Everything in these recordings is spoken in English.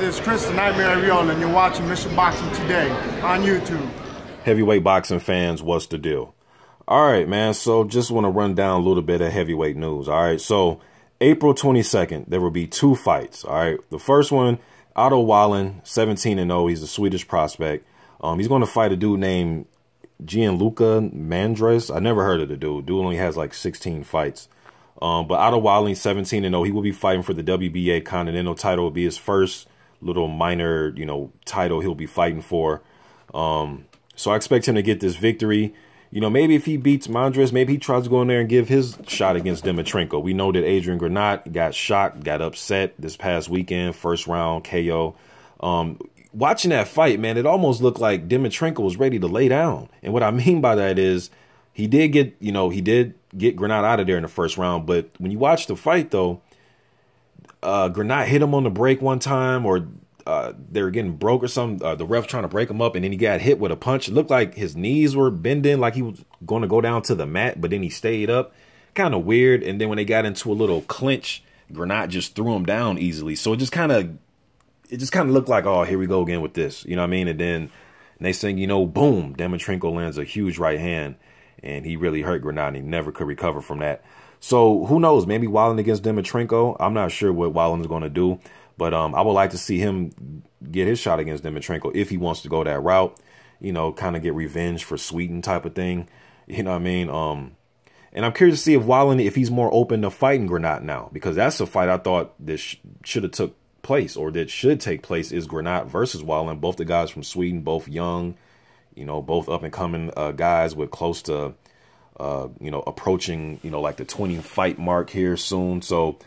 this is Chris the Nightmare Ariola, and you're watching Mission Boxing Today on YouTube. Heavyweight boxing fans, what's the deal? All right, man. So just want to run down a little bit of heavyweight news. All right. So April 22nd, there will be 2 fights. All right. The first one, Otto Wallin, 17-0. He's a Swedish prospect. He's going to fight a dude named Gianluca Mandres. I never heard of the dude. Dude only has like 16 fights. But Otto Wallin, 17-0. He will be fighting for the WBA Continental title. It'll be his first little minor, title he'll be fighting for. So I expect him to get this victory. Maybe if he beats Mandres, maybe he tries to go in there and give his shot against Dimitrenko. We know that Adrian Granat got shocked, got upset this past weekend, first round KO. Watching that fight, man, it almost looked like Dimitrenko was ready to lay down. And what I mean by that is he did get, Granat out of there in the first round. But when you watch the fight, though, Granat hit him on the break one time, or they were getting broke or something. The ref trying to break him up, and then he got hit with a punch. It looked like his knees were bending, like he was going to go down to the mat, but then he stayed up. Kind of weird. And then when they got into a little clinch, Granat just threw him down easily. So it just kind of looked like, oh, here we go again with this. You know what I mean? And then next thing you know, boom, Dimitrenko lands a huge right hand, and he really hurt Granat, and he never could recover from that. So who knows? Maybe Wallin against Dimitrenko. I'm not sure what Wallin's going to do. But I would like to see him get his shot against Dimitrenko if he wants to go that route, kind of get revenge for Sweden type of thing. You know what I mean? And I'm curious to see if Wallin, if he's more open to fighting Granat now, because that's a fight I thought that should have took place, or that should take place, is Granat versus Wallin. Both the guys from Sweden, both young, both up and coming guys with close to, approaching, like the 20 fight mark here soon. So,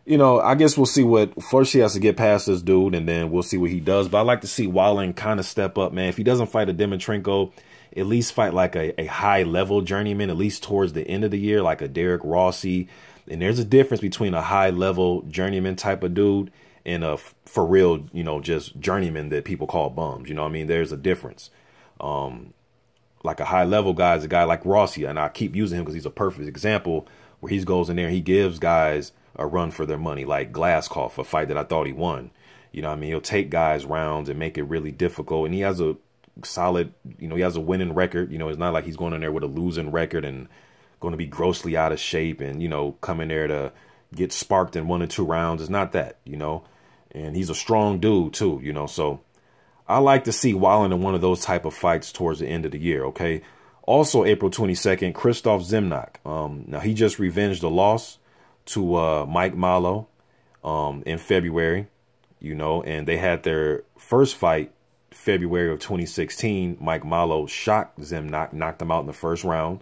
I guess we'll see first he has to get past this dude, and then we'll see what he does. But I'd like to see Wallin kind of step up, man. If he doesn't fight a Dimitrenko, at least fight like a high-level journeyman, at least towards the end of the year, like a Derek Rossi. And there's a difference between a high-level journeyman type of dude and a for real, just journeyman that people call bums. You know what I mean? There's a difference. Like a high-level guy is a guy like Rossi, and I keep using him because he's a perfect example where he goes in there and he gives guys a run for their money, like Glasscoff, a fight that I thought he won. You know what I mean? He'll take guys rounds and make it really difficult. And he has a solid, he has a winning record. It's not like he's going in there with a losing record and going to be grossly out of shape and, come in there to get sparked in 1 or 2 rounds. It's not that, and he's a strong dude too, so I like to see Wallin in one of those type of fights towards the end of the year. Okay. Also, April 22nd, Christoph Zimnoch. Now he just revenged the loss to Mike Malo in February, and they had their first fight February of 2016. Mike Malo shocked Zimnoch, knocked him out in the first round,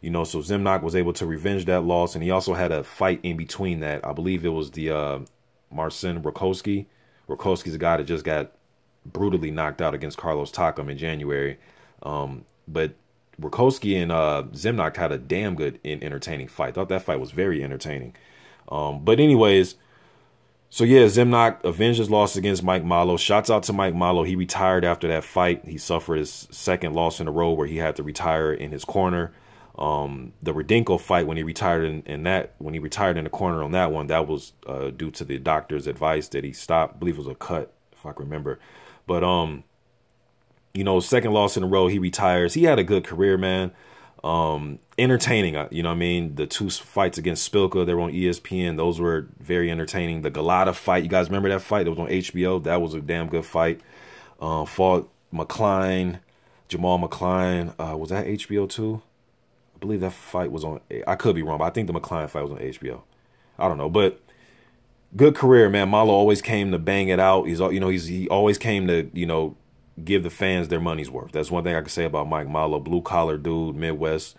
so Zimnoch was able to revenge that loss. And he also had a fight in between that. I believe it was the Marcin Rakowski. Rakowski's a guy that just got brutally knocked out against Carlos Takam in January. But Rakowski and Zimnoch had a damn good and entertaining fight. Thought that fight was very entertaining. But anyways, so yeah, Zimnoch avenged his loss against Mike Malo. Shouts out to Mike Malo. He retired after that fight. He suffered his second loss in a row where he had to retire in his corner. The Rudenko fight, when he retired in the corner on that one, that was due to the doctor's advice that he stopped. I believe it was a cut, if I can remember. But second loss in a row, he retires. He had a good career, man. Entertaining, you know what I mean? The 2 fights against Szpilka, they were on ESPN. Those were very entertaining. The Galata fight, you guys remember that fight? That was on HBO. That was a damn good fight. Fought McCline, Jamal McCline. Was that HBO too? I believe that fight was on, I could be wrong, but I think the McCline fight was on HBO. I don't know, but good career, man. Malo always came to bang it out. He always came to, give the fans their money's worth. That's one thing I can say about Mike Malo. Blue collar dude, Midwest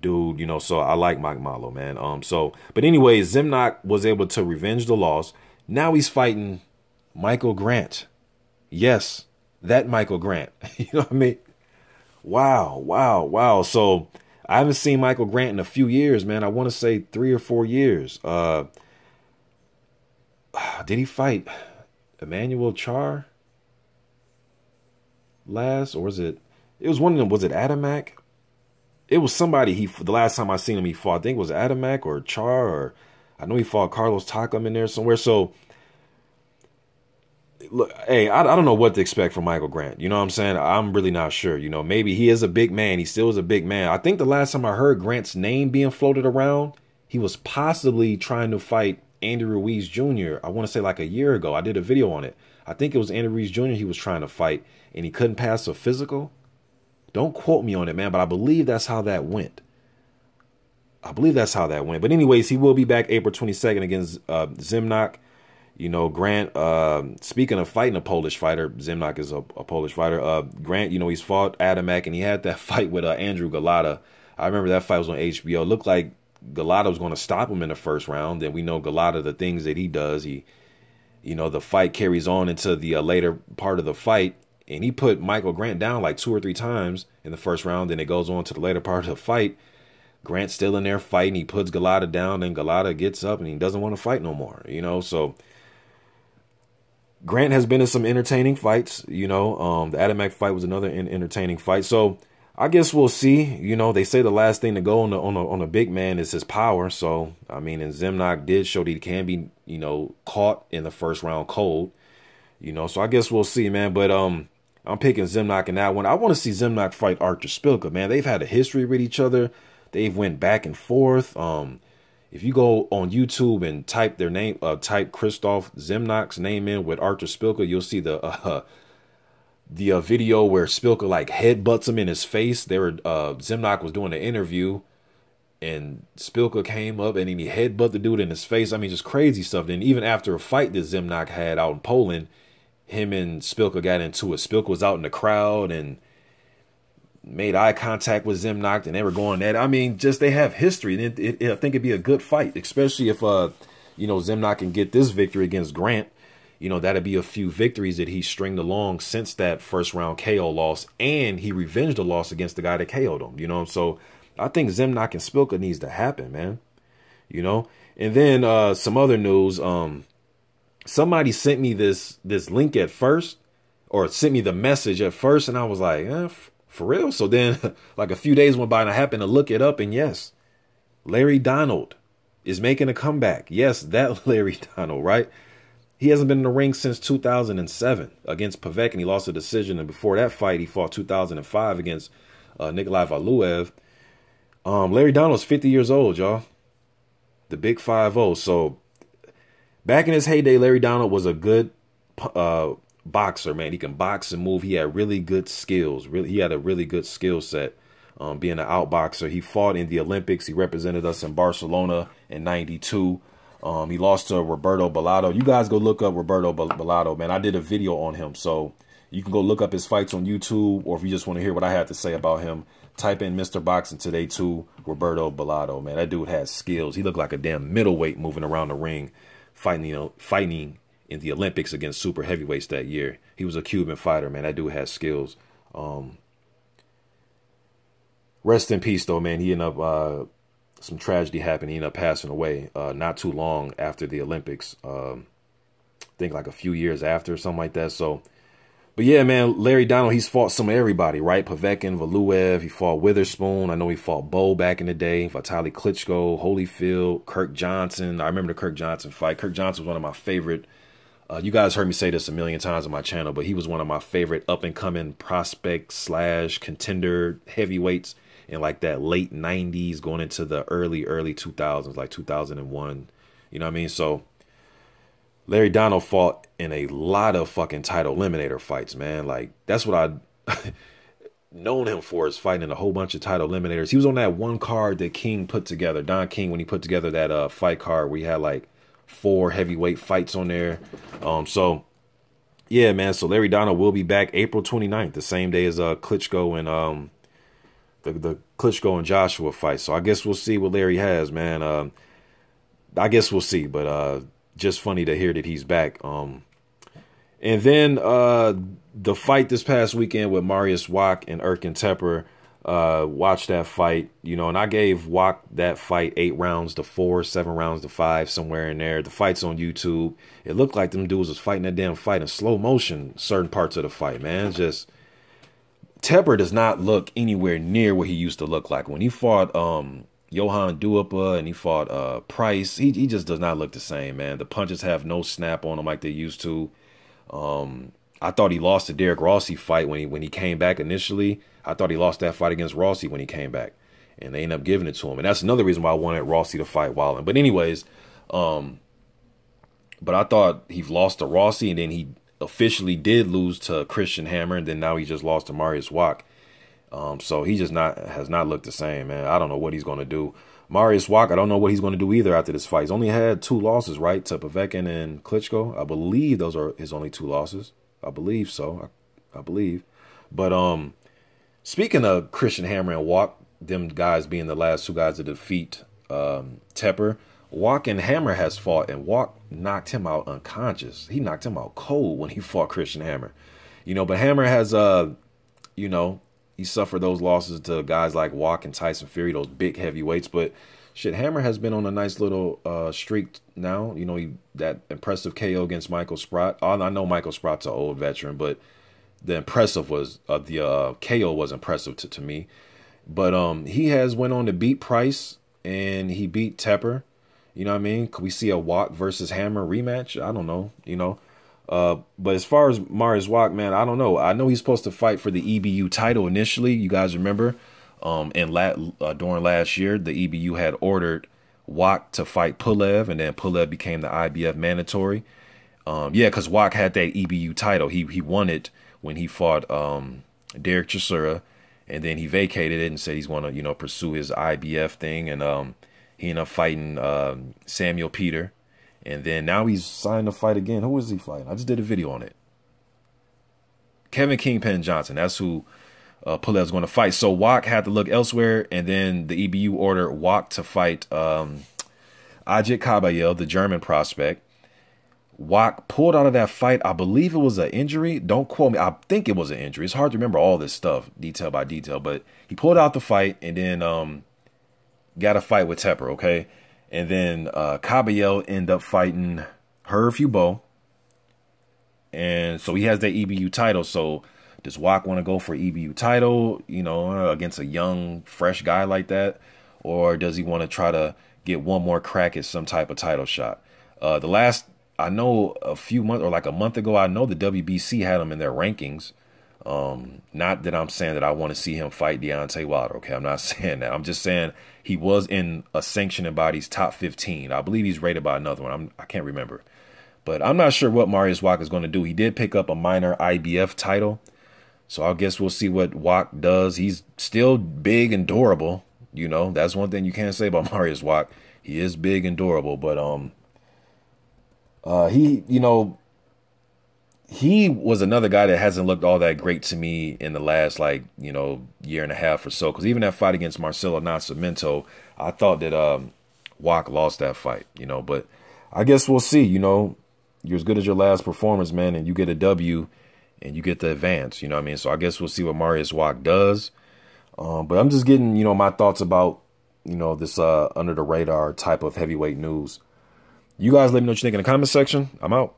dude, so I like Mike Malo, man. But anyway, Zimnoch was able to revenge the loss. Now he's fighting Michael Grant. Yes, that Michael Grant. You know what I mean? Wow. So I haven't seen Michael Grant in a few years, man. I want to say 3 or 4 years. Did he fight Emmanuel Char last, or was it was one of them? Was it Adamak? It was somebody the last time I seen him he fought. I think it was Adamak or Char, or I know he fought Carlos Takam in there somewhere. So look, hey, I don't know what to expect from Michael Grant. You know what I'm saying? I'm really not sure. You know, maybe he is a big man. He still is a big man. I think the last time I heard Grant's name being floated around, he was possibly trying to fight Andy Ruiz Jr. I want to say like a year ago. I did a video on it. I think it was Andy Ruiz Jr. he was trying to fight, and he couldn't pass a physical. Don't quote me on it, man, but I believe that's how that went. I believe that's how that went. But anyways, he will be back April 22nd against Zimnoch. You know, Grant, speaking of fighting a Polish fighter, Zimnoch is a Polish fighter. Grant, you know, he's fought Adamek, and he had that fight with Andrew Galata. I remember that fight was on HBO. It looked like Galata was going to stop him in the first round. And we know Galata, the things that he does, you know, the fight carries on into the later part of the fight. And he put Michael Grant down like 2 or 3 times in the first round. Then it goes on to the later part of the fight. Grant's still in there fighting. He puts Galata down, and Galata gets up and he doesn't want to fight no more, you know. So Grant has been in some entertaining fights, you know. The Adamek fight was another entertaining fight. So I guess we'll see. You know, they say the last thing to go on a big man is his power. So, I mean, and Zimnoch did show that he can be, you know, caught in the first round cold, you know. So I guess we'll see, man. But I'm picking Zimnoch in that one. I want to see Zimnoch fight Artur Szpilka, man. They've had a history with each other. They've went back and forth. If you go on YouTube and type their name, type Christoph Zimnoch's name in with Artur Szpilka, you'll see the video where Szpilka like headbutts him in his face. Zimnoch was doing an interview, and Szpilka came up and he headbutted the dude in his face. I mean, just crazy stuff. Then even after a fight that Zimnoch had out in Poland, him and Szpilka got into it. Szpilka was out in the crowd and made eye contact with Zimnoch, and they were going at it. I mean, just they have history. And I think it'd be a good fight, especially if, you know, Zimnoch can get this victory against Grant. You know, that'd be a few victories that he stringed along since that first round KO loss, and he revenged the loss against the guy that KO'd him, you know. So I think Zimnoch and Szpilka needs to happen, man, you know. And then some other news. Somebody sent me this link at first, or sent me the message at first, and I was like, for real? So then like a few days went by and I happened to look it up, and yes, Larry Donald is making a comeback. Yes, that Larry Donald, right? He hasn't been in the ring since 2007 against Pavek, and he lost a decision. And before that fight, he fought 2005 against Nikolai Valuev. Larry Donald's 50 years old, y'all. The big 5-0. So back in his heyday, Larry Donald was a good boxer, man. He can box and move. He had really good skills. He had a really good skill set. Being an outboxer, he fought in the Olympics. He represented us in Barcelona in '92. He lost to Roberto Bellato. You guys go look up Roberto Bellato, man. I did a video on him, so you can go look up his fights on YouTube, or if you just want to hear what I had to say about him, type in Mr. Boxing Today 2, Roberto Bellato, man. That dude has skills. He looked like a damn middleweight moving around the ring, fighting, you know, fighting in the Olympics against super heavyweights that year. He was a Cuban fighter, man. That dude has skills. Rest in peace, though, man. He ended up, some tragedy happened. He ended up passing away not too long after the Olympics. I think like a few years after, something like that. So, but yeah, man, Larry Donald, he's fought some of everybody, right? Povetkin, Valuev, he fought Witherspoon. I know he fought Bo back in the day, Vitaly Klitschko, Holyfield, Kirk Johnson. I remember the Kirk Johnson fight. Kirk Johnson was one of my favorite. You guys heard me say this a million times on my channel, but he was one of my favorite up-and-coming prospect / contender heavyweights in like that late 90s going into the early 2000s, like 2001. You know what I mean? So Larry Donald fought in a lot of fucking title eliminator fights, man. Like, that's what I known him for, is fighting in a whole bunch of title eliminators. He was on that one card that King put together, Don King, when he put together that fight card where he had like 4 heavyweight fights on there. So yeah, man. So Larry Donald will be back April 29th, the same day as Klitschko and the Klitschko and Joshua fight. So I guess we'll see what Larry has, man. I guess we'll see, but just funny to hear that he's back. And then the fight this past weekend with Marius Wach and Erkin Tepper. Watched that fight, you know, and I gave Wach that fight 8 rounds to 4, 7 rounds to 5, somewhere in there. The fight's on YouTube. It looked like them dudes was fighting that damn fight in slow motion, certain parts of the fight, man. It's just, Tepper does not look anywhere near what he used to look like. When he fought Johan Duapa and he fought Price, he just does not look the same, man. The punches have no snap on him like they used to. I thought he lost the Derek Rossi fight when he came back initially. I thought he lost that fight against Rossi when he came back, and they ended up giving it to him. And that's another reason why I wanted Rossi to fight Wallin. But anyways, but I thought he lost to Rossi, and then he officially did lose to Christian Hammer, and then now he just lost to Mariusz Wach. So he just has not looked the same, man. I don't know what he's going to do. Mariusz Wach, I don't know what he's going to do either after this fight. He's only had 2 losses, right, to Povetkin and Klitschko. I believe those are his only 2 losses. I believe so. I believe. But speaking of Christian Hammer and Wach, them guys being the last 2 guys to defeat Tepper, Wach and Hammer has fought, and Wach knocked him out unconscious. He knocked him out cold when he fought Christian Hammer. You know, but Hammer has, you know, he suffered those losses to guys like Wach and Tyson Fury, those big heavyweights. But shit, Hammer has been on a nice little streak now. You know, that impressive KO against Michael Sprott. I know Michael Sprott's an old veteran, but the impressive was the KO was impressive to me. But he has went on to beat Price, and he beat Tepper. You know what I mean? Could we see a Wach versus Hammer rematch? I don't know. You know. But as far as Mariusz Wach, man, I don't know. I know he's supposed to fight for the EBU title initially. You guys remember, during last year, the EBU had ordered Wach to fight Pulev, and then Pulev became the IBF mandatory. Yeah, because Wach had that EBU title. He won it when he fought Derek Chisora, and then he vacated it and said he's going to, you know, pursue his IBF thing, and he ended up fighting Samuel Peter. And then now he's signed to fight again. Who is he fighting? I just did a video on it. Kevin Kingpin Johnson. That's who Pulev's going to fight. So Wach had to look elsewhere. And then the EBU ordered Wach to fight Ajit Kabayel, the German prospect. Wach pulled out of that fight. I believe it was an injury. Don't quote me. I think it was an injury. It's hard to remember all this stuff detail by detail. But he pulled out the fight and then got a fight with Tepper, okay? And then Kabayel ended up fighting Herve Hubo. And so he has that EBU title. So does Wach want to go for EBU title, you know, against a young, fresh guy like that? Or does he want to try to get one more crack at some type of title shot? I know a few months, or like a month ago, I know the WBC had him in their rankings. Not that I'm saying that I want to see him fight Deontay Wilder. Okay, I'm not saying that. I'm just saying he was in a sanctioning body's top 15. I believe he's rated by another one. I can't remember. But I'm not sure what Mariusz Wach is going to do. He did pick up a minor IBF title. So I guess we'll see what Wach does. He's still big and durable. You know, that's one thing you can't say about Mariusz Wach. He is big and durable. But he, you know, he was another guy that hasn't looked all that great to me in the last, like, you know, year and a half or so. Because even that fight against Marcelo Nascimento, I thought that Wach lost that fight, you know. But I guess we'll see, you know. You're as good as your last performance, man, and you get a W and you get the advance, you know what I mean? So I guess we'll see what Mariusz Wach does. But I'm just getting, you know, my thoughts about, you know, this under the radar type of heavyweight news. You guys let me know what you think in the comment section. I'm out.